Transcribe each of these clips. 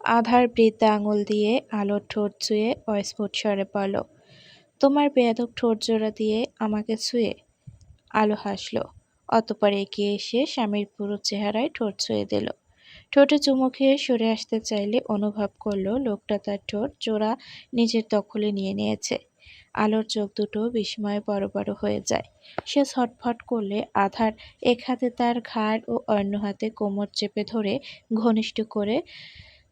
আধার বৃদ্ধা আঙুল দিয়ে আলোর ঠোঁট ছুঁয়ে অস্ফুট স্বরে বলল, তোমার বেয়াদব ঠোঁট জোড়া দিয়ে আমাকে ছুঁয়ে। আলো হাসল। অতঃপর এগিয়ে এসে স্বামীর পুরো চেহারায় ঠোঁট ছুঁয়ে দিল। ঠোঁটে চুমু খেয়ে সরে আসতে চাইলে অনুভব করল লোকটা তার ঠোঁট জোড়া নিজের দখলে নিয়ে নিয়েছে। আলোর চোখ দুটো বিস্ময়ে বড় বড় হয়ে যায়। সে ছটফট করলে আধার এক হাতে তার ঘাড় ও অন্য হাতে কোমর চেপে ধরে ঘনিষ্ঠ করে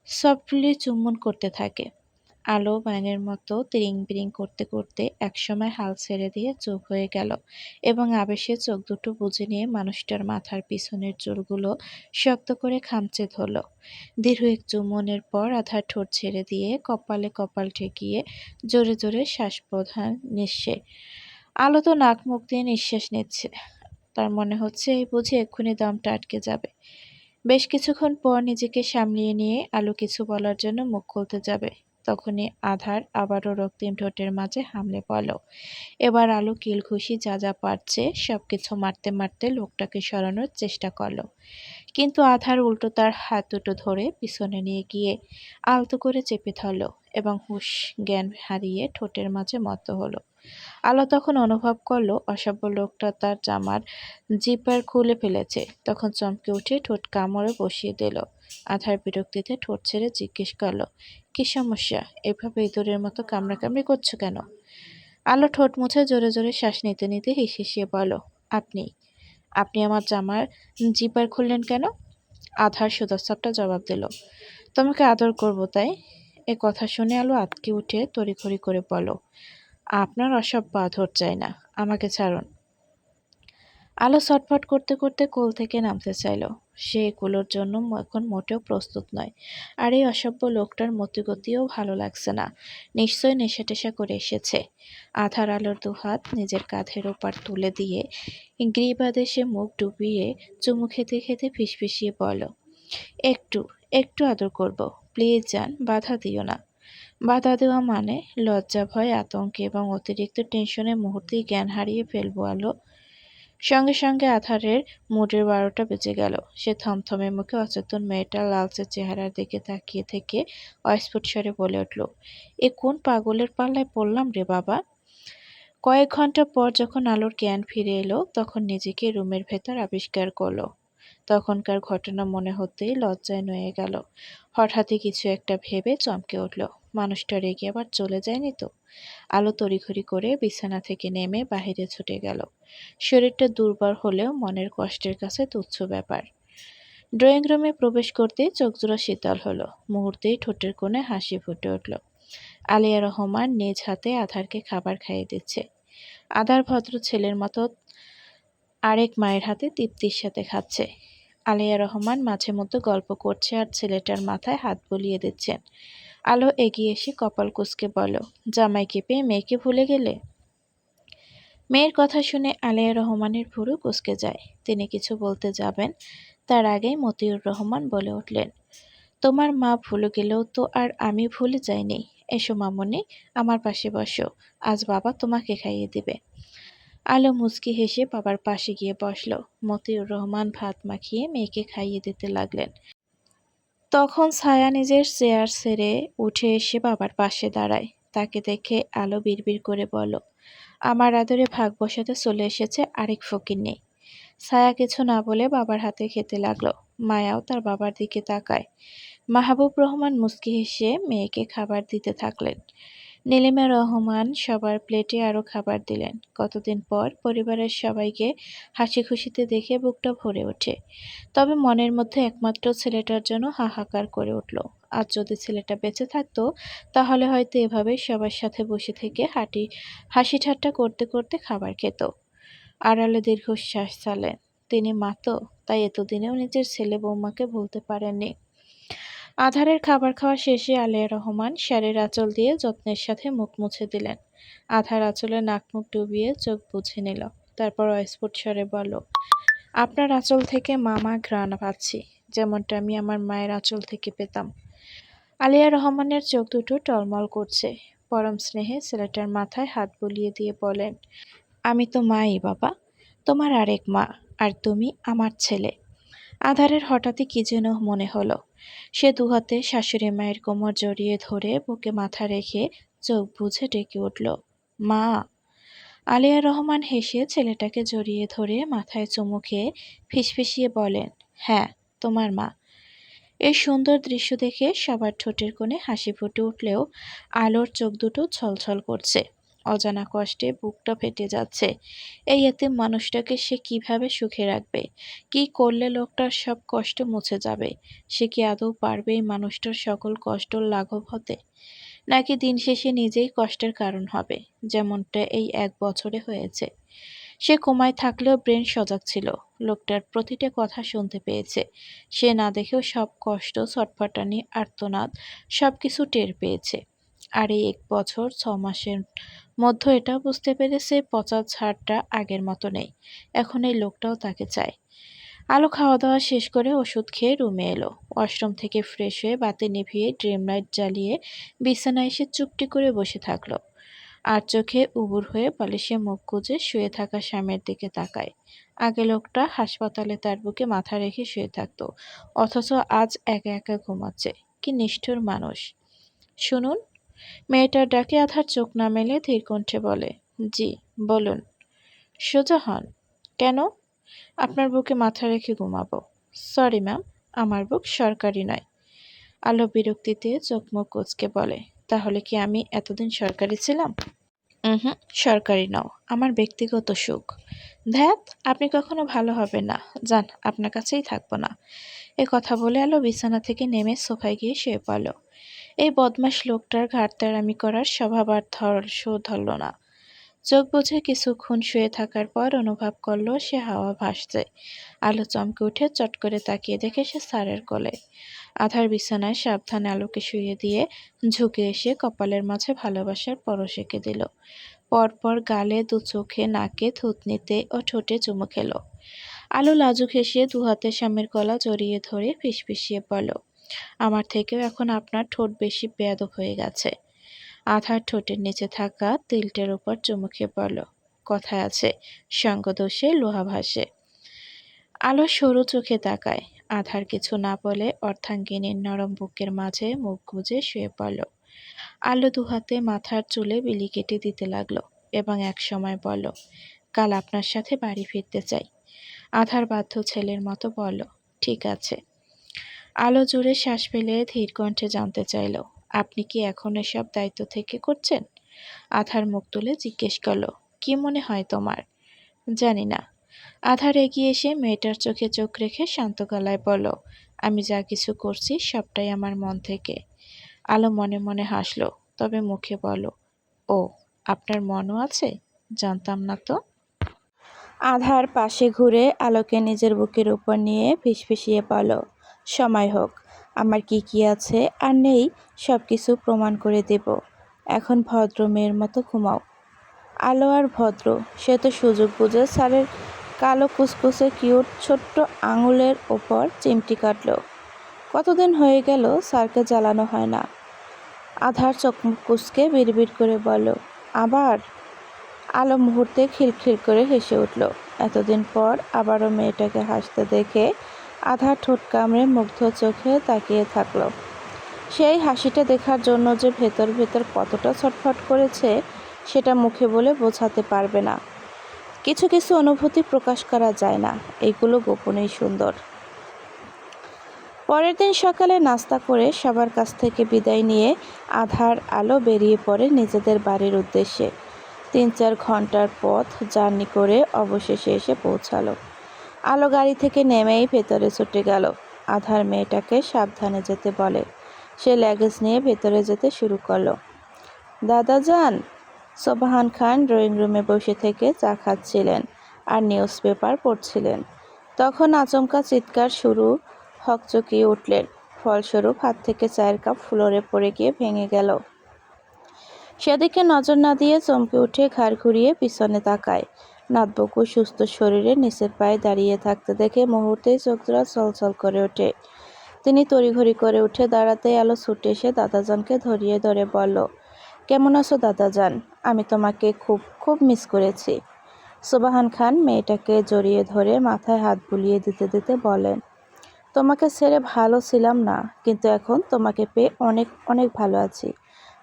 সফটলি চুম্বন করতে থাকে। আলো ব্যাঙের মতো তিরিং বিরিং করতে করতে একসময় হাল ছেড়ে দিয়ে চুপ হয়ে গেল এবং আবেশে চোখ দুটো বুজে নিয়ে মানুষটার মাথার পিছনের চুলগুলো শক্ত করে খামচে ধরল। দীর্ঘ এক চুম্বনের পর আধার ঠোঁট ছেড়ে দিয়ে কপালে কপাল ঠেকিয়ে জোরে জোরে শ্বাস প্রধান নিঃশে। আলো তো নাক মুখ দিয়ে নিঃশ্বাস নিচ্ছে। তার মনে হচ্ছে এই বুঝি এক্ষুনি দমটা আটকে যাবে। বেশ কিছুক্ষণ পর নিজেকে সামলিয়ে নিয়ে আলো কিছু বলার জন্য মুখ খুলতে যাবে, তখনই আধার আবারও রক্তিম ঠোঁটের মাঝে হামলে পড়ল। এবার আলো কিল-ঘুষি যা যা পারছে সবকিছু মারতে মারতে লোকটাকে সরানোর চেষ্টা করল, কিন্তু আধার উল্টো তার হাত দুটো ধরে পিছনে নিয়ে গিয়ে আলতো করে চেপে ধরল এবং হুঁশ জ্ঞান হারিয়ে ঠোঁটের মাঝে মত্ত হলো। আলো তখন অনুভব করল অসভ্য লোকটা তার জামার জিপার খুলে ফেলেছে। তখন চমকে উঠে ঠোঁট কামড়ে বসিয়ে দিল। আধার বিরক্তিতে ঠোঁট ছেড়ে জিজ্ঞেস করল, কি সমস্যা? এভাবে ইঁদুরের মতো কামড়াকামড়ি করছো কেন? আলো ঠোঁট মুছে জোরে জোরে শ্বাস নিতে নিতে হিসিয়ে বলল, আপনি আপনি আমার জামার জিপার খুললেন কেন? আধার সোজাসাপটা জবাব দিল, তোমাকে আদর করব তাই। এ কথা শুনে আলো আঁতকে উঠে তড়িঘড়ি করে বলল, আপনার অসভ্য আদর চাই না, আমাকে ছাড়ুন। আলো ছটফট করতে করতে কোল থেকে নামতে চাইল। সে এগুলোর জন্য এখন মোটেও প্রস্তুত নয়। আর এই অসভ্য লোকটার মতিগতিও ভালো লাগছে না। নিশ্চয়ই নেশা-টেশা করে এসেছে। আধার আলোর দুহাত নিজের কাঁধের ওপর তুলে দিয়ে গ্রীবাদেশে মুখ ডুবিয়ে চুমু খেতে খেতে ফিসফিসিয়ে বলল, একটু একটু আদর করব, প্লিজ জান, বাধা দিও না। বাধা দেওয়া মানে লজ্জা, ভয়, আতঙ্কে এবং অতিরিক্ত টেনশনে মুহূর্তেই জ্ঞান হারিয়ে ফেলবো আলো। সঙ্গে সঙ্গে আধারের মুডের ১২টা বেজে গেল। সে থমথমে মুখে অচেতন মেয়েটার লালচে চেহারার দিকে তাকিয়ে থেকে অস্ফুট স্বরে বলে উঠল, এ কোন পাগলের পাল্লায় পড়লাম রে বাবা। কয়েক ঘন্টা পর যখন আলোর জ্ঞান ফিরে এলো তখন নিজেকে রুমের ভেতর আবিষ্কার করল। তখনকার ঘটনা মনে হতেই লজ্জায় নুয়ে গেল। হঠাৎই কিছু একটা ভেবে চমকে উঠল। মানুষটা রেগে আবার চলে যায়নি তো? আলো তড়িঘড়ি করে বিছানা থেকে নেমে বাহিরে ছুটে গেল। শরীরটা দুর্বল হলেও মনের কষ্টের কাছে তুচ্ছ ব্যাপার। ড্রয়িং রুমে প্রবেশ করতেই চোখজোড়া শীতল হলো। মুহূর্তেই ঠোঁটের কোণে হাসি ফুটে উঠল। আলিয়া রহমান নিজ হাতে আধারকে খাবার খাইয়ে দিচ্ছে। আধার ভদ্র ছেলের মতো আরেক মায়ের হাতে তৃপ্তির সাথে খাচ্ছে। আলিয়া রহমান মাঝে মধ্যে গল্প করছে আর ছেলেটার মাথায় হাত বুলিয়ে দিচ্ছেন। আলো এগিয়ে এসে কপাল কুঁচকে বলল, জামাইকে পেয়ে মেয়েকে ভুলে গেলে? মেয়ের কথা শুনে আলিয়া রহমানের ভুরু কুঁচকে যায়। তিনি কিছু বলতে যাবেন, তার আগেই মতিউর রহমান বলে উঠলেন, তোমার মা ভুলে গেলেও তো আর আমি ভুলে যাইনি। এসো মামুনি, আমার পাশে বসো, আজ বাবা তোমাকে খাইয়ে দিবে। আলো মুচকি হেসে বাবার পাশে গিয়ে বসল। মতিউর রহমান ভাত মাখিয়ে মেয়েকে খাইয়ে দিতে লাগলেন। তখন ছায়া নিজের চেয়ার ছেড়ে উঠে এসে বাবার পাশে দাঁড়ায়। তাকে দেখে আলো বিড়বিড় করে বলল, আমার আদরে ভাগ বসাতে চলে এসেছে আরেক ফকিন্নি। ছায়া কিছু না বলে বাবার হাতে খেতে লাগলো। মায়াও তার বাবার দিকে তাকায়। মাহবুব রহমান মুচকি হেসে মেয়েকে খাবার দিতে থাকলেন। নীলিমা রহমান সবার প্লেটে আরও খাবার দিলেন। কতদিন পর পরিবারের সবাইকে হাসি খুশিতে দেখে বুকটা ভরে ওঠে। তবে মনের মধ্যে একমাত্র ছেলেটার জন্য হাহাকার করে উঠল। আজ যদি ছেলেটা বেঁচে থাকতো তাহলে হয়তো এভাবেই সবার সাথে বসে থেকে হাসি ঠাট্টা করতে করতে খাবার খেত। আড়ালে দীর্ঘশ্বাস ছাড়লেন। তিনি মা তো, তাই এতদিনেও নিজের ছেলে বৌমাকে ভুলতে পারেননি। আধারের খাবার খাওয়া শেষে আলিয়া রহমান শাড়ির আঁচল দিয়ে যত্নের সাথে মুখ মুছে দিলেন। আধার আঁচলে নাক মুখ ডুবিয়ে চোখ বুজে নিল। তারপর অস্ফুট স্বরে বলল, আপনার আঁচল থেকে মামা ঘ্রাণ পাচ্ছি, যেমনটা আমি আমার মায়ের আঁচল থেকে পেতাম। আলিয়া রহমানের চোখ দুটো টলমল করছে। পরম স্নেহে ছেলেটার মাথায় হাত বুলিয়ে দিয়ে বলেন, আমি তো মাই বাবা, তোমার আরেক মা, আর তুমি আমার ছেলে। আধারের হঠাৎই কি যেন মনে হলো। সে দুহাতে শাশুড়ি মায়ের কোমর জড়িয়ে ধরে বুকে মাথা রেখে চোখ বুজে ডেকে উঠল, মা। আলিয়া রহমান হেসে ছেলেটাকে জড়িয়ে ধরে মাথায় চুমু খেয়ে ফিসফিসিয়ে বলেন, হ্যাঁ, তোমার মা। এই সুন্দর দৃশ্য দেখে সবার ঠোঁটের কোণে হাসি ফুটে উঠলেও আলোর চোখ দুটো ছলছল করছে। অজানা কষ্টে বুকটা ফেটে যাচ্ছে। এই এতিম মানুষটাকে সে কিভাবে সুখে রাখবে? কি করলে লোকটার সব কষ্ট মুছে যাবে? সে কি আদৌ পারবে এই মানুষটার সকল কষ্ট লাঘব হতে? নাকি দিন শেষে নিজেই কষ্টের কারণ হবে, যেমনটা এই 1 বছরে হয়েছে? সে কোমায় থাকলেও ব্রেন সজাগ ছিল। লোকটার প্রতিটা কথা শুনতে পেয়েছে। সে না দেখেও সব কষ্ট, ছটফটানি, আর্তনাদ সবকিছু টের পেয়েছে। আর এই 1 বছর 6 মাসের মধ্যে এটাও বুঝতে পেরেছে পচা ছাড়টা আগের মতো নেই। এখন এই লোকটাও তাকে চায়। আলো খাওয়া দাওয়া শেষ করে ওষুধ খেয়ে রুমে এলো। ওয়াশরুম থেকে ফ্রেশ হয়ে বাতি নিভিয়ে ড্রিম লাইট জ্বালিয়ে বিছানায় এসে চুপটি করে বসে থাকলো। আর চোখে উবুর হয়ে বালিশে মুখ গুজে শুয়ে থাকা স্বামীর দিকে তাকায়। আগে লোকটা হাসপাতালে তার বুকে মাথা রেখে শুয়ে থাকতো, অথচ আজ একা একা ঘুমাচ্ছে। কি নিষ্ঠুর মানুষ! শুনুন। মেয়েটার ডাকে আধার চোখ না মেলে ধীর কণ্ঠে বলে, জি বলুন। সোজা হন। কেন? আপনার বুকে মাথা রেখে ঘুমাবো। সরি ম্যাম, আমার বুক সরকারি নয়। আলো বিরক্তিতে চোখ মুখ কুঁচকে বলে, তাহলে কি আমি এতদিন সরকারি ছিলাম? হুম, সরকারি নাও, আমার ব্যক্তিগত সুখ। ধ্যাত, আপনি কখনো ভালো হবেন না। যান, আপনার কাছেই থাকবো না। এ কথা বলে আলো বিছানা থেকে নেমে সোফায় গিয়ে শুয়ে পড়ল। এই বদমাশ লোকটার ঘাড়তেরামি করার স্বভাব আর ধরল না। চোখ বুজে কিছুক্ষণ শুয়ে থাকার পর অনুভব করলো সে হাওয়া ভাসছে। আলো চমকে উঠে চট করে তাকিয়ে দেখে সে স্যারের কোলে। আধার বিছানায় সাবধানে আলোকে শুইয়ে দিয়ে ঝুঁকে এসে কপালের মাঝে ভালোবাসার পরশ এঁকে দিল। পরপর গালে, দু চোখে, নাকে, থুতনিতে ও ঠোঁটে চুমু খেল। আলো লাজুক হেসে দুহাতে স্বামীর গলা জড়িয়ে ধরে ফিসফিসিয়ে বলল, আমার থেকেও এখন আপনার ঠোঁট বেশি বেয়াদব হয়ে গেছে। আধার ঠোঁটের নিচে থাকা তিলটের উপর চুমু খেয়ে পড়ল, কথায় আছে, সঙ্গদোষে লোহা ভাসে। আলো সরু চোখে তাকায়। আধার কিছু না বলে অর্ধাঙ্গিনীর নরম বুকের মাঝে মুখ গুজে শুয়ে পড়ল। আলো দুহাতে মাথার চুলে বিলি কেটে দিতে লাগলো এবং একসময় বলল, কাল আপনার সাথে বাড়ি ফিরতে চাই। আধার বাধ্য ছেলের মতো বলল, ঠিক আছে। আলো জোরে শ্বাস ফেলে ধীর কণ্ঠে জানতে চাইল, আপনি কি এখন এসব দায়িত্ব থেকে করছেন? আধার মুখ তুলে জিজ্ঞেস করল, কি মনে হয় তোমার? জানি না। আধার এগিয়ে এসে মেয়েটার চোখে চোখ রেখে শান্ত গলায় বলল, আমি যা কিছু করছি সবটাই আমার মন থেকে। আলো মনে মনে হাসল, তবে মুখে বলল, ও, আপনার মনও আছে? জানতাম না তো। আধার পাশে ঘুরে আলোকে নিজের বুকের উপর নিয়ে ফিসফিসিয়ে বলল, সময় হোক, আমার কি কি আছে আর নেই সব কিছু প্রমাণ করে দেব। এখন ভদ্র মেয়ের মতো ঘুমাও। আলো আর ভদ্র, সে তো সুযোগ বুঝে স্যারের কালো কুচকুচে কিউট ছোট্ট আঙুলের ওপর চিমটি কাটল। কতদিন হয়ে গেল স্যারকে জ্বালানো হয় না। আধার চোখ মুখ কুচকে বিড়বিড় করে বলল, আবার? আলো মুহূর্তে খিলখিল করে হেসে উঠল। এতদিন পর আবারও মেয়েটাকে হাসতে দেখে আধার ঠোঁট কামড়ে মুগ্ধ চোখে তাকিয়ে থাকল। সেই হাসিটা দেখার জন্য যে ভেতর ভেতর কতটা ছটফট করেছে সেটা মুখে বলে বোঝাতে পারবে না। কিছু কিছু অনুভূতি প্রকাশ করা যায় না, এইগুলো গোপনেই সুন্দর। পরের দিন সকালে নাস্তা করে সবার কাছ থেকে বিদায় নিয়ে আধার আলো বেরিয়ে পড়ে নিজেদের বাড়ির উদ্দেশ্যে। 3-4 ঘন্টার পথ জার্নি করে অবশেষে এসে পৌঁছালো। আলো গাড়ি থেকে নেমেই ভেতরে ছুটে গেল। আধার মেয়েটাকে সাবধানে যেতে বলে। সে লাগেজ নিয়ে ভেতরে যেতে শুরু করলো। দাদা যান। সোবাহান খান ড্রয়িং রুমে বসে থেকে চা খাচ্ছিলেন আর নিউজ পেপার পড়ছিলেন। তখন আচমকা চিৎকার শুরু হকচকিয়ে উঠলেন। ফলস্বরূপ হাত থেকে চায়ের কাপ ফ্লোরে পড়ে গিয়ে ভেঙে গেল। সেদিকে নজর না দিয়ে চমকে উঠে ঘাড় ঘুরিয়ে পিছনে তাকায়। নাতবকু সুস্থ শরীরে নিচের পায়ে দাঁড়িয়ে থাকতে দেখে মুহূর্তেই চোখজোড়া ছলছল করে ওঠে। তিনি তড়িঘড়ি করে উঠে দাঁড়াতেই আলো ছুটে এসে দাদাজানকে ধরিয়ে ধরে বলল, কেমন আছো দাদাজান? আমি তোমাকে খুব খুব মিস করেছি। সোবাহান খান মেয়েটাকে জড়িয়ে ধরে মাথায় হাত বুলিয়ে দিতে দিতে বলেন, তোমাকে ছেড়ে ভালো ছিলাম না, কিন্তু এখন তোমাকে পেয়ে অনেক অনেক ভালো আছি।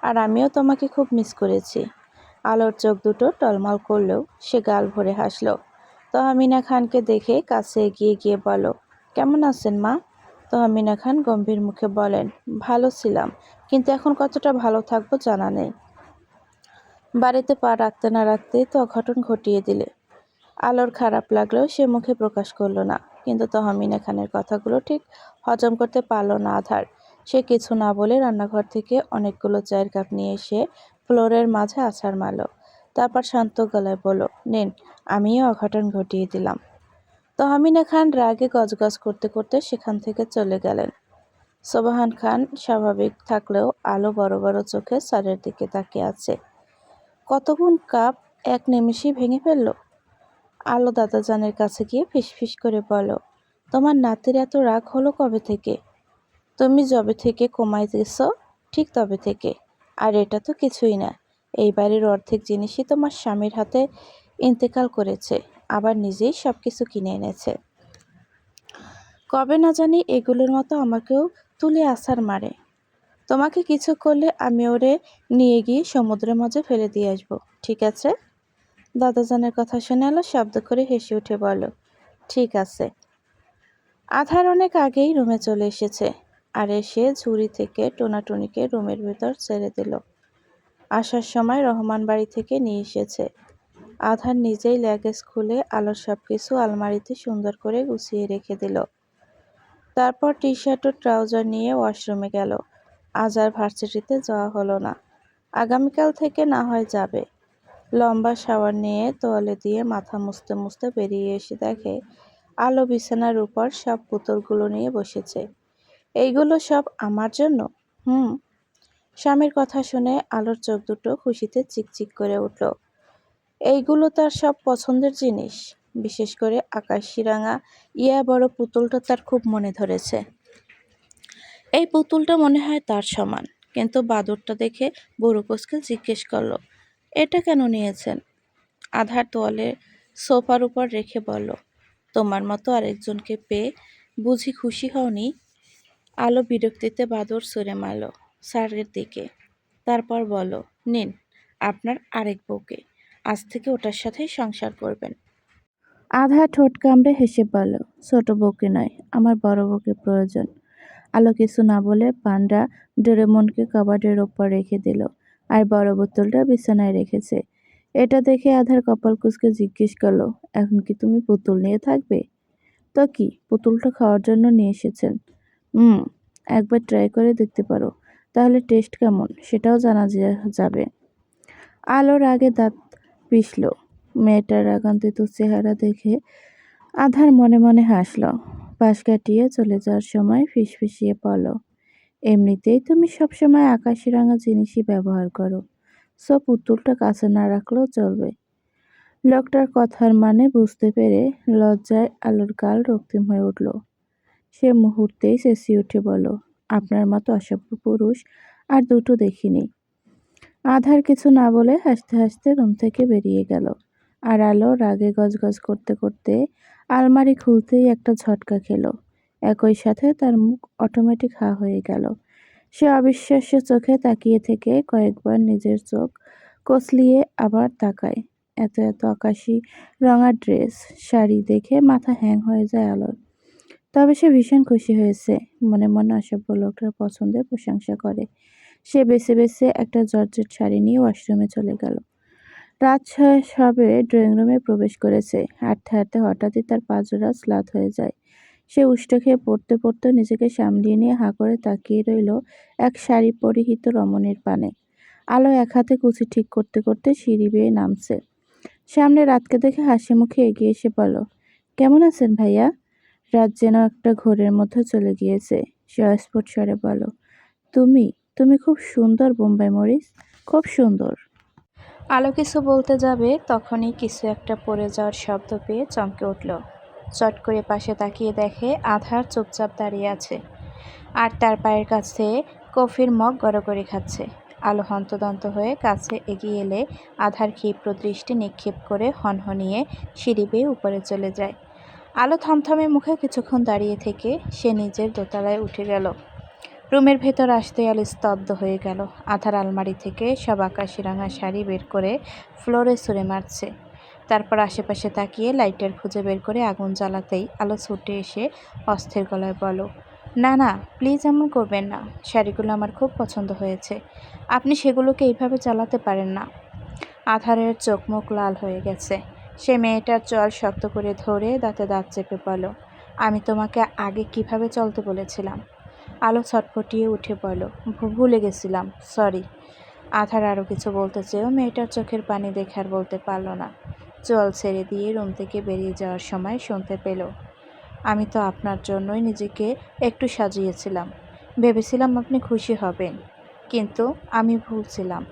আর আমিও তোমাকে খুব মিস করেছি। আলোর চোখ দুটো টলমল করলেও সে গাল ভরে হাসল। তহমিনা খানকে দেখে কাছে এগিয়ে গিয়ে বলো, কেমন আছেন মা? তহমিনা খান গম্ভীর মুখে বলেন, ভালো ছিলাম, কিন্তু এখন কতটা ভালো থাকবো জানা নেই। বাড়িতে পা রাখতে না রাখতেই তো অঘটন ঘটিয়ে দিলে। আলোর খারাপ লাগলেও সে মুখে প্রকাশ করলো না, কিন্তু তহমিনা খানের কথাগুলো ঠিক হজম করতে পারল না আধার। সে কিছু না বলে রান্নাঘর থেকে অনেকগুলো চায়ের কাপ নিয়ে এসে ফ্লোরের মাঝে আছাড় মারল। তারপর শান্ত গলায় বলল, নিন, আমিও অঘটন ঘটিয়ে দিলাম। তহমিনা খান রাগে গজগজ করতে করতে সেখান থেকে চলে গেলেন। সোবাহান খান স্বাভাবিক থাকলেও আলো বড় বড় চোখে স্যারের দিকে তাকিয়ে আছে। কতগুণ কাপ এক নিমেষেই ভেঙে ফেলল। আলো দাদাজানের কাছে গিয়ে ফিসফিস করে বলো, তোমার নাতির এত রাগ হলো কবে থেকে? তুমি যবে থেকে কমাই দিয়েছ, ঠিক তবে থেকে। আর এটা তো কিছুই না, এই বাড়ির অর্ধেক জিনিসই তোমার স্বামীর হাতে ইন্তেকাল করেছে, আবার নিজেই সবকিছু কিনে এনেছে। কবে না জানি এগুলোর মতো আমাকেও তুলে আছাড় মারে। তোমাকে কিছু করলে আমি ওরে নিয়ে গিয়ে সমুদ্রের মাঝে ফেলে দিয়ে আসবো, ঠিক আছে? দাদাজানের কথা শুনে আলো শব্দ করে হেসে উঠে বলল, ঠিক আছে। আধার অনেক আগেই রুমে চলে এসেছে, আর এসে ঝুড়ি থেকে টোনাটুনিকে রুমের ভেতর ছেড়ে দিল। আসার সময় রহমান বাড়ি থেকে নিয়ে এসেছে। আধার নিজেই ল্যাগেজ খুলে আলোর সবকিছু আলমারিতে সুন্দর করে গুছিয়ে রেখে দিল। তারপর টি শার্ট ও ট্রাউজার নিয়ে ওয়াশরুমে গেল। আজ আর ভার্সিটিতে যাওয়া হলো না, আগামীকাল থেকে না হয় যাবে। লম্বা শাওয়ার নিয়ে তোয়ালে দিয়ে মাথা মুছতে মুছতে বেরিয়ে এসে দেখে আলো বিছানার উপর সব পুতুলগুলো নিয়ে বসেছে। এইগুলো সব আমার জন্য? হুম। স্বামীর কথা শুনে আলোর চোখ দুটো খুশিতে চিকচিক করে উঠল। এইগুলো তার সব পছন্দের জিনিস। বিশেষ করে আকাশিরাঙা ইয়া বড় পুতুলটা তার খুব মনে ধরেছে। এই পুতুলটা মনে হয় তার সমান, কিন্তু বাদরটা দেখে বুড়ো কোসকে জিজ্ঞেস করলো, এটা কেন নিয়েছেন? আধার তোয়ালে সোফার উপর রেখে বলল, তোমার মতো আরেকজনকে পেয়ে বুঝি খুশি হওনি? আলো বিরক্তিতে বাদর ছুঁড়ে মারল স্যারের দিকে। তারপর বলল, নিন, আপনার আরেক বউকে। আজ থেকে ওটার সাথেই সংসার করবেন। আধা ঠোঁট কামড়ে হেসে বলল, ছোট বউকে নয়, আমার বড় বউকে প্রয়োজন। আলো কিছু না বলে পান্ডা ডোরেমনকে কাবার্ডের ওপর রেখে দিল, আর বড় বোতলটা বিছানায় রেখেছে। এটা দেখে আধার কপাল কুঁচকে জিজ্ঞেস করলো, এখন কি তুমি পুতুল নিয়ে থাকবে? তো কি, পুতুলটা খাওয়ার জন্য নিয়ে এসেছেন? হুম, একবার ট্রাই করে দেখতে পারো, তাহলে টেস্ট কেমন সেটাও জানা যাবে। আলোর আগে দাঁত পিষল। মেয়েটার রাগান্বিত চেহারা দেখে আধার মনে মনে হাসল। পাশ কাটিয়ে চলে যাওয়ার সময় ফিসফিসিয়ে পড়ল, এমনিতেই তুমি সবসময় আকাশিরাঙা জিনিসই ব্যবহার করো, সব পুতুলটা কাছে না রাখলেও চলবে। লোকটার কথার মানে বুঝতে পেরে লজ্জায় আলোর গাল রক্তিম হয়ে উঠল। সে মুহূর্তেই চেঁচিয়ে উঠে বলল, আপনার মতো অসভ্য পুরুষ আর দুটো দেখিনি। আধার কিছু না বলে হাসতে হাসতে রুম থেকে বেরিয়ে গেল। আর আলো রাগে গজগজ করতে করতে আলমারি খুলতেই একটা ঝটকা খেল। একই সাথে তার মুখ অটোমেটিক হা হয়ে গেল। সে অবিশ্বাস্য চোখে তাকিয়ে থেকে কয়েকবার নিজের চোখ কচলিয়ে আবার তাকায়। এত এত আকাশি রঙা ড্রেস, শাড়ি দেখে মাথা হ্যাং হয়ে যায় আলোর। তবে সে ভীষণ খুশি হয়েছে, মনে মনে অসভ্য লোকটার পছন্দের প্রশংসা করে। সে বেছে বেছে একটা জর্জেট শাড়ি নিয়ে ওয়াশরুমে চলে গেল। রাত সবে ড্রয়িং রুমে প্রবেশ করেছে। হাঁটতে হাঁটতে হঠাৎই তার পাজোড়া স্লাত হয়ে যায়। সে উষ্ট খেয়ে পড়তে পড়তে নিজেকে সামলিয়ে নিয়ে হাঁ করে তাকিয়ে রইল এক শাড়ি পরিহিত রমণীর পানে। আলো এক হাতে কুচি ঠিক করতে করতে সিঁড়ি বেয়ে নামছে। সামনে রাতকে দেখে হাসি মুখে এগিয়ে এসে বলল, কেমন আছেন ভাইয়া? রাত যেন একটা ঘোরের মধ্যে চলে গিয়েছে। সে অস্ফুট স্বরে বলল, তুমি তুমি খুব সুন্দর বোম্বাই মরিস, খুব সুন্দর। আলো কিছু বলতে যাবে তখনই কিছু একটা পড়ে যাওয়ার শব্দ পেয়ে চমকে উঠল। চট করে পাশে তাকিয়ে দেখে আধার চুপচাপ দাঁড়িয়ে আছে, আর তার পায়ের কাছে কফির মগ গড়গড়ি খাচ্ছে। আলো হন্তদন্ত হয়ে কাছে এগিয়ে এলে আধার ক্ষিপ্র দৃষ্টি নিক্ষেপ করে হনহনিয়ে সিঁড়ি বেয়ে উপরে চলে যায়। আলো থমথমে মুখে কিছুক্ষণ দাঁড়িয়ে থেকে সে নিজের দোতলায় উঠে গেল। রুমের ভেতর আসতেই আলো স্তব্ধ হয়ে গেল। আধার আলমারি থেকে সব আকাশি রাঙা শাড়ি বের করে ফ্লোরে ছুঁড়ে মারছে। তারপর আশেপাশে তাকিয়ে লাইটার খুঁজে বের করে আগুন জ্বালাতেই আলো ছুটে এসে অস্থির গলায় বলল, না না, প্লিজ এমন করবেন না। শাড়িগুলো আমার খুব পছন্দ হয়েছে। আপনি সেগুলোকে এইভাবে জ্বালাতে পারেন না। আধারের চোখ মুখ লাল হয়ে গেছে। সে মেয়েটার চল শক্ত করে ধরে দাঁতে দাঁত চেপে বলল, আমি তোমাকে আগে কিভাবে চলতে বলেছিলাম? আলো ছটফটিয়ে উঠে বলল, ভুলে গেছিলাম, সরি। আধার আরও কিছু বলতে চেয়েও মেয়েটার চোখের পানি দেখে আর বলতে পারল না। চল ছেড়ে দিয়ে রুম থেকে বেরিয়ে যাওয়ার সময় শুনতে পেল, আমি তো আপনার জন্যই নিজেকে একটু সাজিয়েছিলাম। ভেবেছিলাম আপনি খুশি হবেন, কিন্তু আমি ভুল ছিলাম।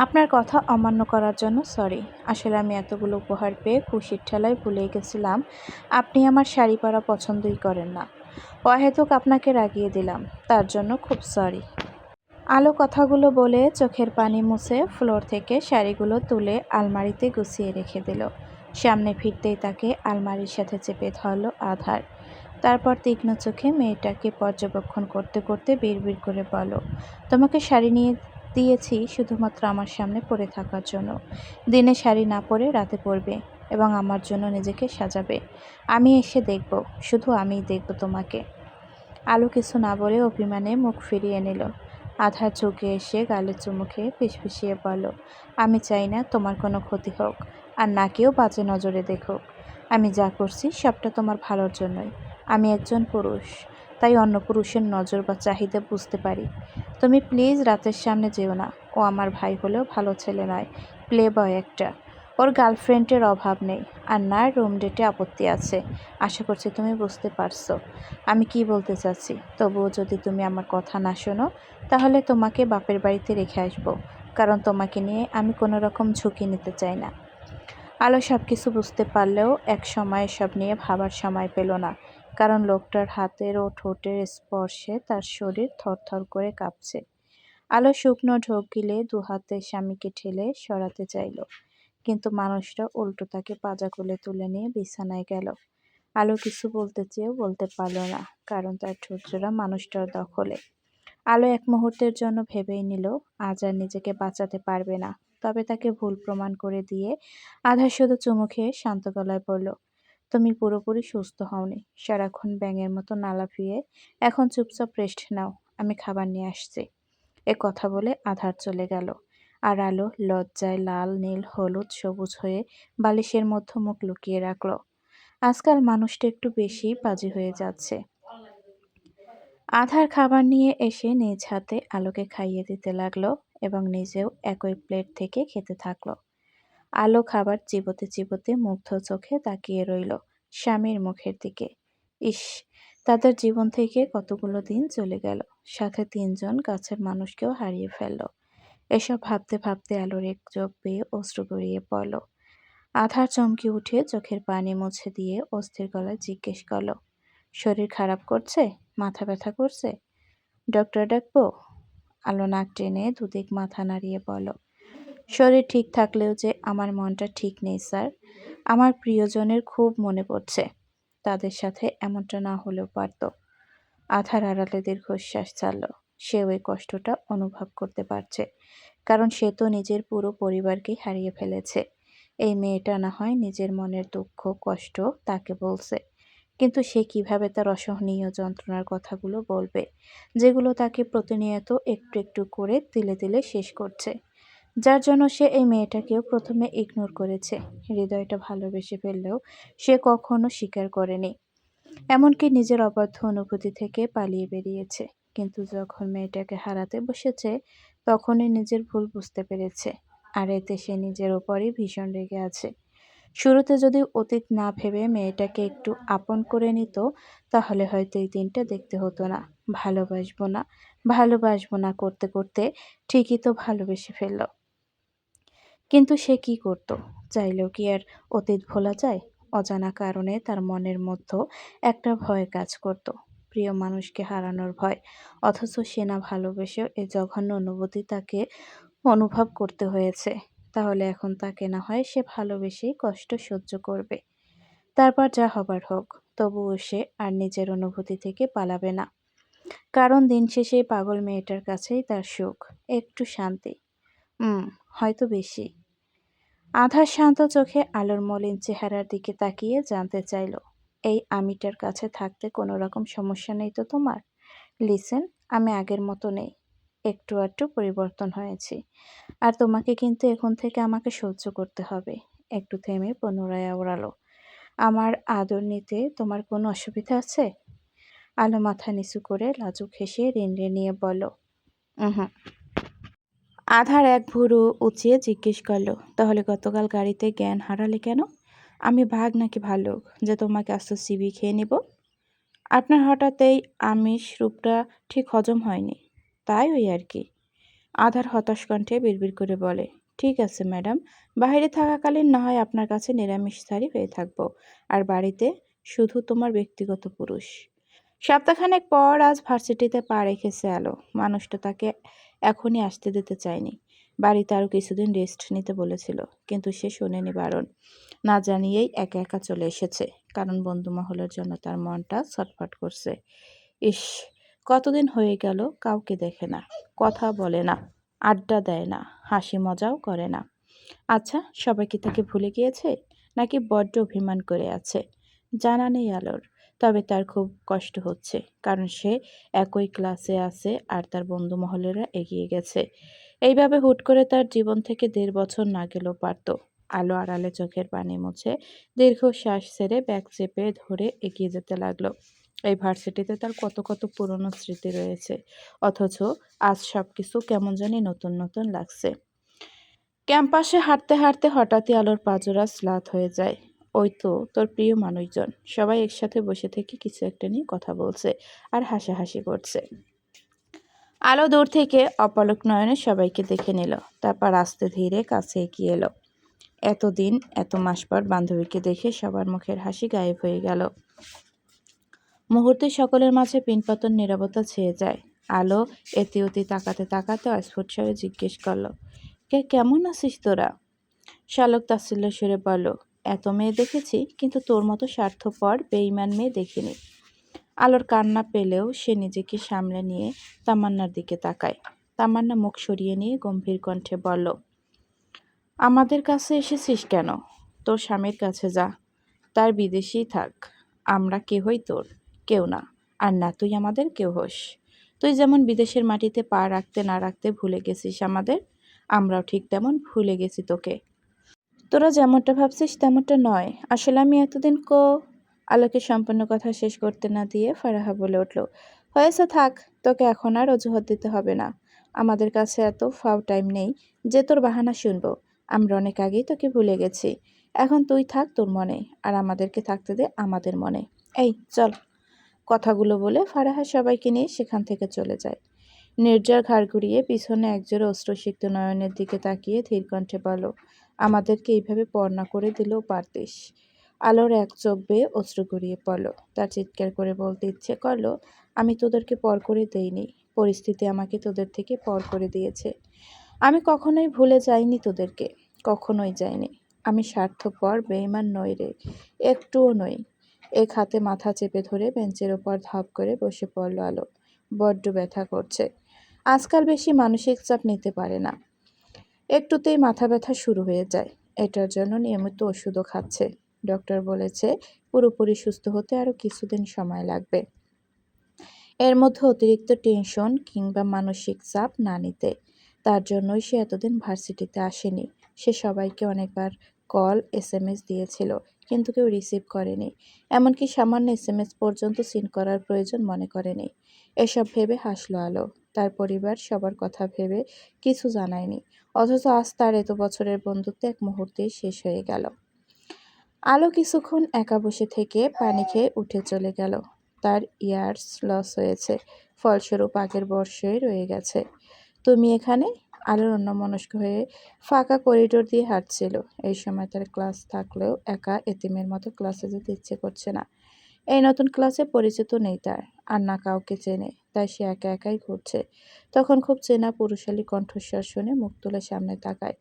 আপনার কথা অমান্য করার জন্য সরি। আসলে আমি এতগুলো উপহার পেয়ে খুশির ঠেলায় ভুলে গেছিলাম আপনি আমার শাড়ি পরা পছন্দই করেন না। অহেতুক আপনাকে রাগিয়ে দিলাম, তার জন্য খুব সরি। আলো কথাগুলো বলে চোখের পানি মুছে ফ্লোর থেকে শাড়িগুলো তুলে আলমারিতে গুছিয়ে রেখে দিল। সামনে ফিরতেই তাকে আলমারির সাথে চেপে ধরল আধার। তারপর তীক্ষ্ণ চোখে মেয়েটাকে পর্যবেক্ষণ করতে করতে বিড়বিড় করে বলল, তোমাকে শাড়ি নিয়ে দিয়েছি শুধুমাত্র আমার সামনে পরে থাকার জন্য। দিনে শাড়ি না পরে রাতে পরবে এবং আমার জন্য নিজেকে সাজাবে। আমি এসে দেখব, শুধু আমিই দেখব তোমাকে। আলো কিছু না বলে অভিমানে মুখ ফিরিয়ে নিল। আধার ঝুঁকে এসে গালে চুমু খেয়ে ফিসফিসিয়ে বলল, আমি চাই না তোমার কোনো ক্ষতি হোক, আর না কেউ বাজে নজরে দেখুক। আমি যা করছি সবটা তোমার ভালোর জন্যই। আমি একজন পুরুষ, তাই অন্য পুরুষের নজর বা চাহিদা বুঝতে পারি। তুমি প্লিজ রাতের সামনে যেও না। ও আমার ভাই হলেও ভালো ছেলে নয়, প্লে বয় একটা। ওর গার্লফ্রেন্ডের অভাব নেই, আর না রুম ডেটে আপত্তি আছে। আশা করছি তুমি বুঝতে পারছো আমি কি বলতে চাচ্ছি। তবুও যদি তুমি আমার কথা না শোনো, তাহলে তোমাকে বাপের বাড়িতে রেখে আসবো, কারণ তোমাকে নিয়ে আমি কোনো রকম ঝুঁকি নিতে চাই না। আলো সব কিছু বুঝতে পারলেও এক সময় সব নিয়ে ভাবার সময় পেল না, কারণ লোকটার হাতের ও ঠোঁটের স্পর্শে তার শরীর থরথর করে কাঁপছে। আলো শুকনো ঢোক গিলে দুহাতে স্বামীকে ঠেলে সরাতে চাইল, কিন্তু মানুষটা উল্টো তাকে পাজা কোলে তুলে নিয়ে বিছানায় গেল। আলো কিছু বলতে চেয়েও বলতে পারল না, কারণ তার ঠোঁটজোড়া মানুষটার দখলে। আলো এক মুহূর্তের জন্য ভেবেই নিল আজ আর নিজেকে বাঁচাতে পারবে না, তবে তাকে ভুল প্রমাণ করে দিয়ে আধা শুধু চুমু খেয়ে শান্ত গলায় বলল, তুমি পুরোপুরি সুস্থ হওনি। সারাক্ষণ ব্যাঙের মতো না লাফিয়ে এখন চুপচাপ রেস্ট নাও, আমি খাবার নিয়ে আসছি। এ কথা বলে আধার চলে গেল, আর আলো লজ্জায় লাল নীল হলুদ সবুজ হয়ে বালিশের মধ্যে মুখ লুকিয়ে রাখল। আজকাল মানুষটা একটু বেশি পাজি হয়ে যাচ্ছে। আধার খাবার নিয়ে এসে নিজ হাতে আলোকে খাইয়ে দিতে লাগলো এবং নিজেও একই প্লেট থেকে খেতে থাকলো। আলো খাবার চিবোতে চিবোতে মুগ্ধ চোখে তাকিয়ে রইল স্বামীর মুখের দিকে। ইস, তাদের জীবন থেকে কতগুলো দিন চলে গেল, সাথে তিনজন কাছের মানুষকেও হারিয়ে ফেলল। এসব ভাবতে ভাবতে আলোর এক চোখ বেয়ে অশ্রু গড়িয়ে পড়ল। আধার চমকে উঠে চোখের পানি মুছে দিয়ে অস্থির গলায় জিজ্ঞেস করলো, শরীর খারাপ করছে? মাথা ব্যথা করছে? ডক্টর ডাকবো? আলো নাক টেনে দুদিক মাথা নাড়িয়ে বলল, শরীর ঠিক থাকলেও যে আমার মনটা ঠিক নেই স্যার। আমার প্রিয়জনের খুব মনে পড়ছে। তাদের সাথে এমনটা না হলেও পারত। আধার আড়ালে দীর্ঘশ্বাস ছাড়ল। সে ওই কষ্টটা অনুভব করতে পারছে, কারণ সে তো নিজের পুরো পরিবারকেই হারিয়ে ফেলেছে। এই মেয়েটা না হয় নিজের মনের দুঃখ কষ্ট তাকে বলছে, কিন্তু সে কিভাবে তার অসহনীয় যন্ত্রণার কথাগুলো বলবে, যেগুলো তাকে প্রতিনিয়ত একটু একটু করে তিলে তিলে শেষ করছে, যার জন্য সে এই মেয়েটাকেও প্রথমে ইগনোর করেছে। হৃদয়টা ভালোবেসে ফেললেও সে কখনো স্বীকার করেনি, এমনকি নিজের অবাধ্য অনুভূতি থেকে পালিয়ে বেরিয়েছে। কিন্তু যখন মেয়েটাকে হারাতে বসেছে, তখনই নিজের ভুল বুঝতে পেরেছে, আর এতে সে নিজের ওপরই ভীষণ রেগে আছে। শুরুতে যদি অতীত না ভেবে মেয়েটাকে একটু আপন করে নিত, তাহলে হয়তো এই দিনটা দেখতে হতো না। ভালোবাসবো না, ভালোবাসবো না করতে করতে ঠিকই তো ভালোবেসে ফেলল। কিন্তু সে কি করত? চাইলেও কি আর অতীত ভোলা যায়? অজানা কারণে তার মনের মধ্যে একটা ভয় কাজ করত, প্রিয় মানুষকে হারানোর ভয়। অথচ সে না ভালোবেসেও এই জঘন্য অনুভূতি তাকে অনুভব করতে হয়েছে। তাহলে এখন তাকে না হয় সে ভালোবেসেই কষ্ট সহ্য করবে। তারপর যা হবার হোক, তবুও সে আর নিজের অনুভূতি থেকে পালাবে না। কারণ দিন শেষে এই পাগল মেয়েটার কাছেই তার সুখ, একটু শান্তি। হয়তো বেশি। আধার শান্ত চোখে আলোর মলিন চেহারার দিকে তাকিয়ে জানতে চাইল, এই আমিটার কাছে থাকতে কোনো রকম সমস্যা নেই তো তোমার? লিসেন, আমি আগের মতো নেই, একটু আধটু পরিবর্তন হয়েছি। আর তোমাকে কিন্তু এখন থেকে আমাকে সহ্য করতে হবে। একটু থেমে পুনরায় আওড়ালো, আমার আদর নিতে তোমার কোনো অসুবিধা আছে? আলো মাথা নিচু করে লাজুক হেসে রিনরিনিয়ে বলল, হুম। আধার এক ভুরু উঁচিয়ে জিজ্ঞেস করলো, তাহলে গতকাল গাড়িতে জ্ঞান হারালে কেন? আমি বাঘ নাকি ভাল্লুক যে তোমাকে আস্ত চিবিয়ে খেয়ে নিব? আপনার হঠাৎ এই আমিষ রূপটা ঠিক হজম হয়নি, তাই ওই আর কি। আধার হতাশ কণ্ঠে বিড়বিড় করে বলে, ঠিক আছে ম্যাডাম, বাইরে থাকাকালীন না হয় আপনার কাছে নিরামিষধারী হয়ে থাকবো, আর বাড়িতে শুধু তোমার ব্যক্তিগত পুরুষ। সপ্তাহখানেক পর আজ ভার্সিটিতে পা রেখেছে আলো। মানুষটা তাকে এখনই আসতে দিতে চায়নি। বাড়িতে আরও কিছুদিন রেস্ট নিতে বলেছিল, কিন্তু সে শোনেনি বারণ। না জানিয়েই একা একা চলে এসেছে, কারণ বন্ধু মহলের জন্য তার মনটা ছটফট করছে। ইস, কতদিন হয়ে গেল কাউকে দেখে না, কথা বলে না, আড্ডা দেয় না, হাসি মজাও করে না। আচ্ছা, সবাই কি তাকে ভুলে গিয়েছে, নাকি বড্ড অভিমান করে আছে? জানা নেই আলোর। তবে তার খুব কষ্ট হচ্ছে, কারণ সে একই ক্লাসে আছে আর তার বন্ধু মহলেরা এগিয়ে গেছে। এইভাবে হুট করে তার জীবন থেকে ১.৫ বছর না গেলেও পারত। আলো আড়ালে চোখের পানি মুছে দীর্ঘশ্বাস ছেড়ে ব্যাগ চেপে ধরে এগিয়ে যেতে লাগলো। এই ভার্সিটিতে তার কত কত পুরনো স্মৃতি রয়েছে, অথচ আজ সবকিছু কেমন জানি নতুন নতুন লাগছে। ক্যাম্পাসে হাঁটতে হাঁটতে হঠাৎই আলোর পাজোড়া স্লাত হয়ে যায়। ওই তো তোর প্রিয় মানুষজন, সবাই একসাথে বসে থেকে কিছু একটা নিয়ে কথা বলছে আর হাসাহাসি করছে। আলো দূর থেকে অপলক নয়নে সবাইকে দেখে নিল, তারপর আস্তে ধীরে কাছে এগিয়ে এলো। এতদিন এত মাস পর বান্ধবীকে দেখে সবার মুখের হাসি গায়েব হয়ে গেল। মুহূর্তে সকলের মাঝে পিনপাতন নীরবতা ছেয়ে যায়। আলো এতি ওতি তাকাতে তাকাতে অস্ফুট স্বরে জিজ্ঞেস করলো, কেমন আছিস তোরা? শালক তাচ্ছিল্য সুরে বলল, এত মেয়ে দেখেছি, কিন্তু তোর মতো স্বার্থপর বেঈমান মেয়ে দেখিনি। আলোর কান্না পেলেও সে নিজেকে সামলে নিয়ে তামান্নার দিকে তাকায়। তামান্না মুখ সরিয়ে নিয়ে গম্ভীর কণ্ঠে বলল, আমাদের কাছে এসেছিস কেন? তোর স্বামীর কাছে যা, তার বিদেশেই থাক। আমরা কেহই তোর কেউ না, আর না তুই আমাদের কেউ হোস। তুই যেমন বিদেশের মাটিতে পা রাখতে না রাখতে ভুলে গেছিস আমাদের, আমরাও ঠিক তেমন ভুলে গেছি তোকে। তোরা যেমনটা ভাবছিস তেমনটা নয়। আসলে আমি এতদিন আলোকে সম্পূর্ণ কথা শেষ করতে না দিয়ে ফারাহা বলে উঠল, হয়েছে থাক, তোকে এখন আর অজুহাত দিতে হবে না। আমাদের কাছে এত ফাও টাইম নেই যে তোর বাহানা শুনবো। আমরা অনেক আগেই তোকে ভুলে গেছি। এখন তুই থাক তোর মনে, আর আমাদেরকে থাকতে দে আমাদের মনে। এই চল। কথাগুলো বলে ফারাহা সবাইকে নিয়ে সেখান থেকে চলে যায়। নির্জার ঘাড় ঘুরিয়ে পিছনে একজোড়া অশ্রুসিক্ত নয়নের দিকে তাকিয়ে ধীর কণ্ঠে বলল, আমাদেরকে এইভাবে পর না করে দিলেও পারতিস। আলোর এক চোখ বেয়ে অশ্রু গড়িয়ে পড়ল। তার চিৎকার করে বলতে ইচ্ছে করলো, আমি তোদেরকে পর করে দেইনি, পরিস্থিতি আমাকে তোদের থেকে পর করে দিয়েছে। আমি কখনোই ভুলে যাইনি তোদেরকে, কখনোই যাইনি। আমি স্বার্থপর বেঈমান নই রে, একটুও নই। এক হাতে মাথা চেপে ধরে বেঞ্চের ওপর ধাপ করে বসে পড়ল আলো। বড্ড ব্যথা করছে। আজকাল বেশি মানসিক চাপ নিতে পারে না, একটুতেই মাথা ব্যথা শুরু হয়ে যায়। এটার জন্য নিয়মিত ওষুধও খাচ্ছে। ডক্টর বলেছে পুরোপুরি সুস্থ হতে আরও কিছুদিন সময় লাগবে। এর মধ্যে অতিরিক্ত টেনশন কিংবা মানসিক চাপ না নিতে। তার জন্যই সে এতদিন ভার্সিটিতে আসেনি। সে সবাইকে অনেকবার কল SMS দিয়েছিল, কিন্তু কেউ রিসিভ করেনি। এমনকি সামান্য SMS পর্যন্ত সিন করার প্রয়োজন মনে করেনি। এসব ভেবে হাসল আলো। তার পরিবার সবার কথা ভেবে কিছু জানায়নি, অথচ আজ তার এত বছরের বন্ধুত্ব এক মুহূর্তেই শেষ হয়ে গেল। আলো কিছুক্ষণ একা বসে থেকে পানি খেয়ে উঠে চলে গেল। তার ইয়ার্স লস হয়েছে, ফলস্বরূপ আগের বর্ষই রয়ে গেছে। তুমি এখানে? আলোর অন্যমনস্ক হয়ে ফাঁকা করিডোর দিয়ে হাঁটছিল। এই সময় তার ক্লাস থাকলেও একা এতিমের মতো ক্লাসে যেতে ইচ্ছে করছে না। এই নতুন ক্লাসে পরিচিত নেই তার, আর না কাউকে চেনে, তাই সে একা একাই ঘুরছে। তখন খুব চেনা পুরুষালী কণ্ঠস্বর শুনে মুখ তুলে সামনে তাকায়।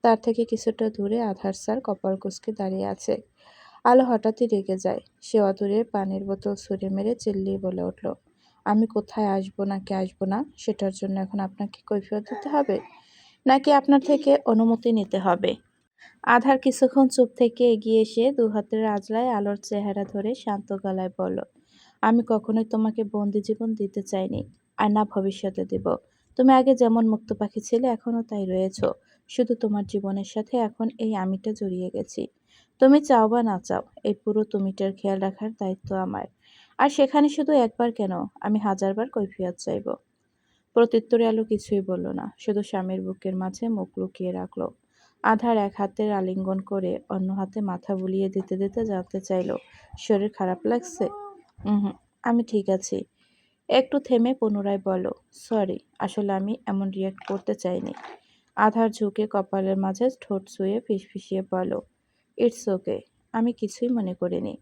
তার থেকে কিছুটা দূরে আধার স্যার কপাল কুঁচকে দাঁড়িয়ে আছে। আলো হঠাৎই রেগে যায়। সে অদূরে পানির বোতল ছুঁড়ে মেরে চিল্লিয়ে বলে উঠল, আমি কোথায় আসবো নাকি আসবো না সেটার জন্য এখন আপনাকে কৈফিয়ত দিতে হবে, নাকি আপনার থেকে অনুমতি নিতে হবে? আধার কিছুক্ষণ চুপ থেকে এগিয়ে এসে দু হাতের আজলায় আলোর চেহারা ধরে শান্ত গলায় বলল, আমি কখনোই তোমাকে বন্দি জীবন দিতে চাইনি, আর না ভবিষ্যতে দিব। তুমি আগে যেমন মুক্ত পাখি ছিলে এখনো তাই রয়েছো। শুধু তোমার জীবনের সাথে এখন এই আমিটা জড়িয়ে গেছি। তুমি চাও বা না চাও, এই পুরো তুমিটার খেয়াল রাখার দায়িত্ব আমার। আর সেখানে শুধু একবার কেন, আমি হাজারবার কৈফিয়ত চাইব। প্রত্যুত্তরে আলো কিছুই বলল না, শুধু স্বামীর বুকের মাঝে মুখ লুকিয়ে রাখল। আধার এক হাতের আলিঙ্গন করে অন্য হাতে মাথা বুলিয়ে দিতে দিতে জানতে চাইল, শরীর খারাপ লাগছে? হুম, আমি ঠিক আছি। একটু থেমে পুনরায় বলো, সরি, আসলে আমি এমন রিয়াক্ট করতে চাইনি। আধার ঝুঁকে কপালের মাঝে ঠোঁট ছুঁয়ে ফিসফিসিয়ে বলো, ইটস ওকে, আমি কিছুই মনে করিনি।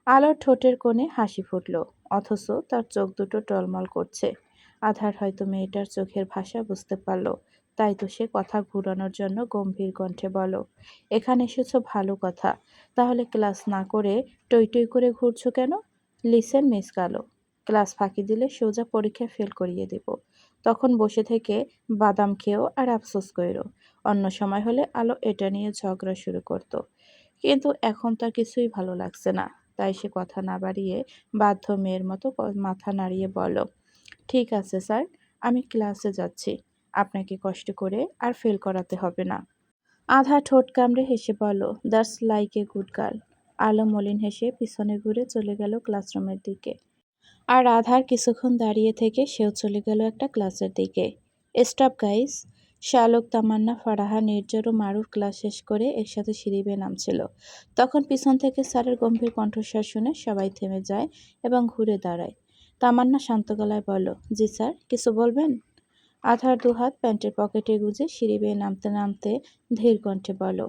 আলোর ঠোঁটের কোণে হাসি ফুটল, অথচ তার চোখ দুটো টলমল করছে। আধার হয়তো মেয়েটার চোখের ভাষা বুঝতে পারল, তাই তো সে কথা ঘুরানোর জন্য গম্ভীর কণ্ঠে বলল, এখানে এসেছো ভালো কথা, তাহলে ক্লাস না করে টই টই করে ঘুরছো কেন? লিসেন মিস কালো, ক্লাস ফাঁকি দিলে সোজা পরীক্ষায় ফেল করিয়ে দেব। তখন বসে থেকে বাদাম খেও আর আফসোস কইরো। অন্য সময় হলে আলো এটা নিয়ে ঝগড়া শুরু করত, কিন্তু এখন তার কিছুই ভালো লাগছে না। তাই সে কথা না বাড়িয়ে বাধ্য মেয়ের মতো মাথা নাড়িয়ে বলল, ঠিক আছে স্যার, আমি ক্লাসে যাচ্ছি। আপনাকে কষ্ট করে আর ফেল করাতে হবে না। আধা ঠোঁট কামড়ে হেসে বলল, that's like a good girl. আলো মলিন হেসে পিছনে ঘুরে চলে গেল ক্লাসরুমের দিকে। আর আধার কিছুক্ষণ দাঁড়িয়ে থেকে সেও চলে গেল একটা ক্লাসের দিকে। Stop guys! শালক, তামান্না, ফারাহা, নির্ঝর ও মারুফ ক্লাস শেষ করে একসাথে সিঁড়ি বেয়ে নামছিল। তখন পিছন থেকে স্যারের গম্ভীর কণ্ঠস্বর শুনে সবাই থেমে যায় এবং ঘুরে দাঁড়ায়। তামান্না শান্ত গলায় বলল, জি স্যার, কিছু বলবেন? আধার দুহাত প্যান্টের পকেটে গুজে সিঁড়ি বেয়ে নামতে নামতে ধীর কণ্ঠে বলল,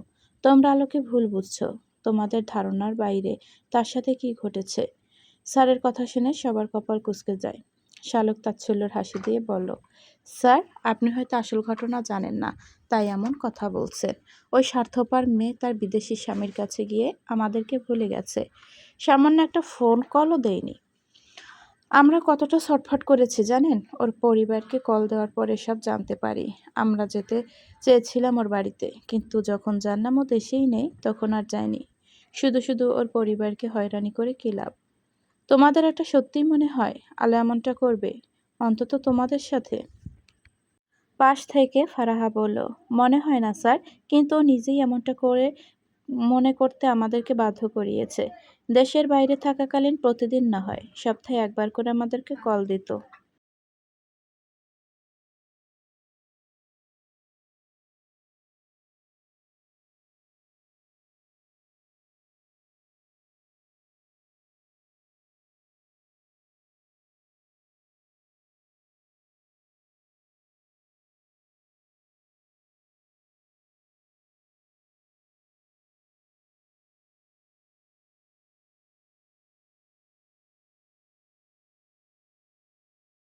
তোমরা আলোকে ভুল বুঝছো। তোমাদের ধারণার বাইরে তার সাথে কি ঘটেছে। স্যারের কথা শুনে সবার কপাল কুঁচকে যায়। শালক তাচ্ছিল্যের হাসি দিয়ে বলল, স্যার, আপনি হয়তো আসল ঘটনা জানেন না, তাই এমন কথা বলছেন। ওই স্বার্থপর মেয়ে তার বিদেশি স্বামীর কাছে গিয়ে আমাদেরকে ভুলে গেছে। সামান্য একটা ফোন কলও দেয়নি। আমরা কতটা ছটফট করেছি জানেন? ওর পরিবারকে কল দেওয়ার পর এসব জানতে পারি। আমরা যেতে চেয়েছিলাম ওর বাড়িতে, কিন্তু যখন জানলাম ও দেশেই নেই তখন আর যায়নি। শুধু শুধু ওর পরিবারকে হয়রানি করে কী লাভ? তোমাদের এটা সত্যিই মনে হয় আলো এমনটা করবে, অন্তত তোমাদের সাথে? পাশ থেকে ফারাহা বলল, মনে হয় না স্যার, কিন্তু ও নিজেই এমনটা করে মনে করতে আমাদেরকে বাধ্য করিয়েছে। দেশের বাইরে থাকাকালীন প্রতিদিন না হয় সপ্তাহে একবার করে আমাদেরকে কল দিত।